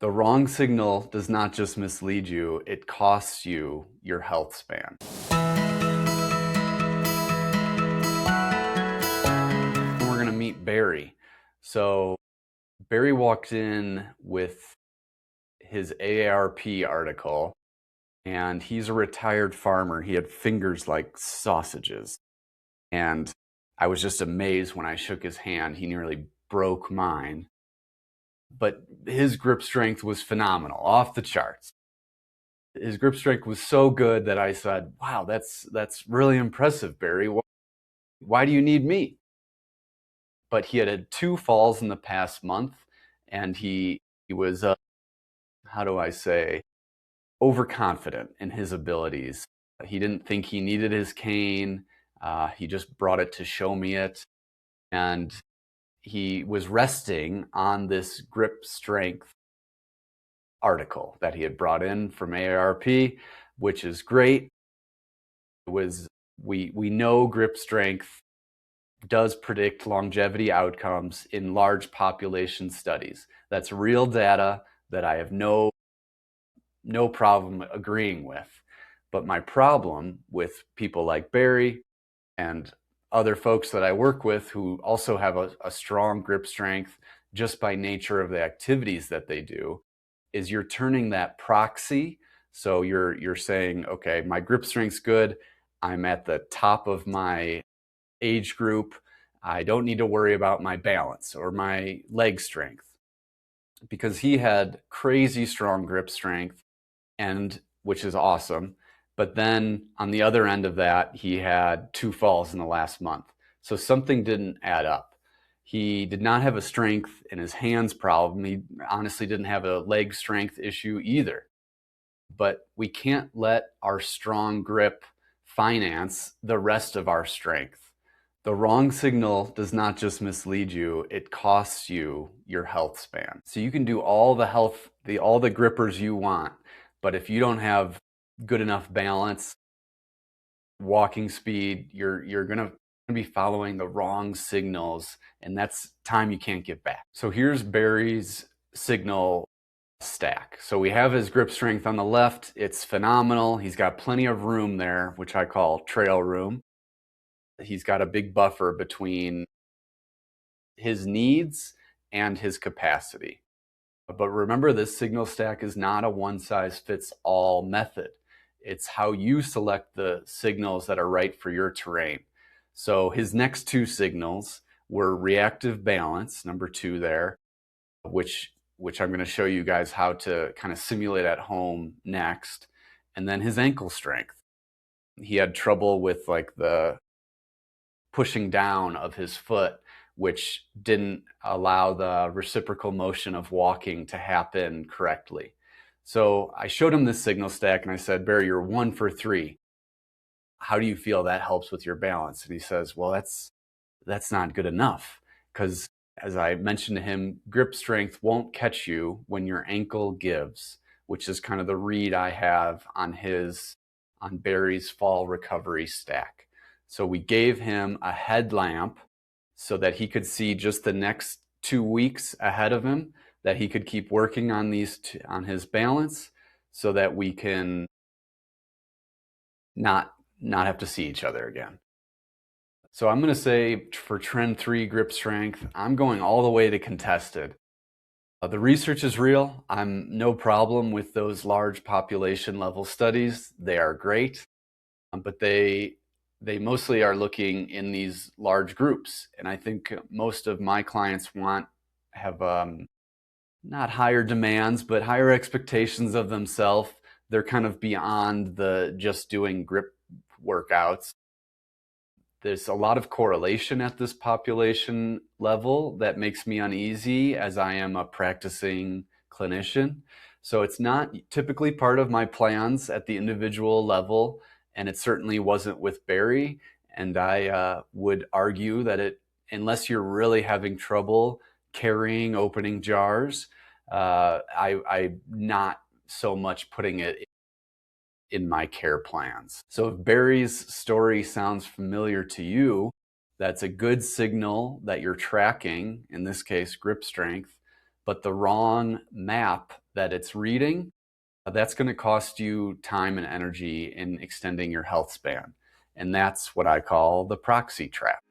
The wrong signal does not just mislead you, it costs you your health span. We're going to meet Barry. So Barry walked in with his AARP article, and he's a retired farmer. He had fingers like sausages. And I was just amazed when I shook his hand. He nearly broke mine. But his grip strength was phenomenal, off the charts. His grip strength was so good that I said, wow, that's really impressive, Barry. Why do you need me? But he had 2 falls in the past month, and he was, how do I say, overconfident in his abilities. He didn't think he needed his cane. He just brought it to show me it. And he was resting on this grip strength article that he had brought in from AARP, which is great. We know grip strength does predict longevity outcomes in large population studies. That's real data that I have no problem agreeing with. But my problem with people like Barry and other folks that I work with who also have a strong grip strength just by nature of the activities that they do is you're turning that proxy. So you're saying, okay, my grip strength's good. I'm at the top of my age group. I don't need to worry about my balance or my leg strength, because he had crazy strong grip strength, and which is awesome. But then on the other end of that, he had 2 falls in the last month. So something didn't add up. He did not have a strength in his hands problem. He honestly didn't have a leg strength issue either. But we can't let our strong grip finance the rest of our strength. The wrong signal does not just mislead you, it costs you your health span. So you can do all the grippers you want, but if you don't have good enough balance, walking speed, you're gonna be following the wrong signals, and that's time you can't get back. So here's Barry's signal stack. So we have his grip strength on the left. It's phenomenal. He's got plenty of room there, which I call trail room. He's got a big buffer between his needs and his capacity. But remember, this signal stack is not a one-size-fits-all method. It's how you select the signals that are right for your terrain. So his next 2 signals were reactive balance, number 2 there, which I'm going to show you guys how to kind of simulate at home next. And then his ankle strength. He had trouble with like the pushing down of his foot, which didn't allow the reciprocal motion of walking to happen correctly. So I showed him this signal stack and I said, Barry, you're 1 for 3. How do you feel that helps with your balance? And he says, well, that's not good enough, because as I mentioned to him, grip strength won't catch you when your ankle gives, which is kind of the read I have on Barry's fall recovery stack. So we gave him a headlamp so that he could see just the next 2 weeks ahead of him, that he could keep working on on his balance, so that we can not have to see each other again. So I'm going to say for trend 3 grip strength, I'm going all the way to contested. The research is real. I'm no problem with those large population level studies. They are great, but they mostly are looking in these large groups. And I think most of my clients have not higher demands, but higher expectations of themselves. They're kind of beyond the just doing grip workouts. There's a lot of correlation at this population level that makes me uneasy, as I am a practicing clinician. So it's not typically part of my plans at the individual level, and it certainly wasn't with Barry. And I would argue that unless you're really having trouble carrying opening jars, I'm not so much putting it in my care plans. So if Barry's story sounds familiar to you, that's a good signal that you're tracking, in this case, grip strength. but the wrong map that it's reading, that's going to cost you time and energy in extending your health span. And that's what I call the proxy trap.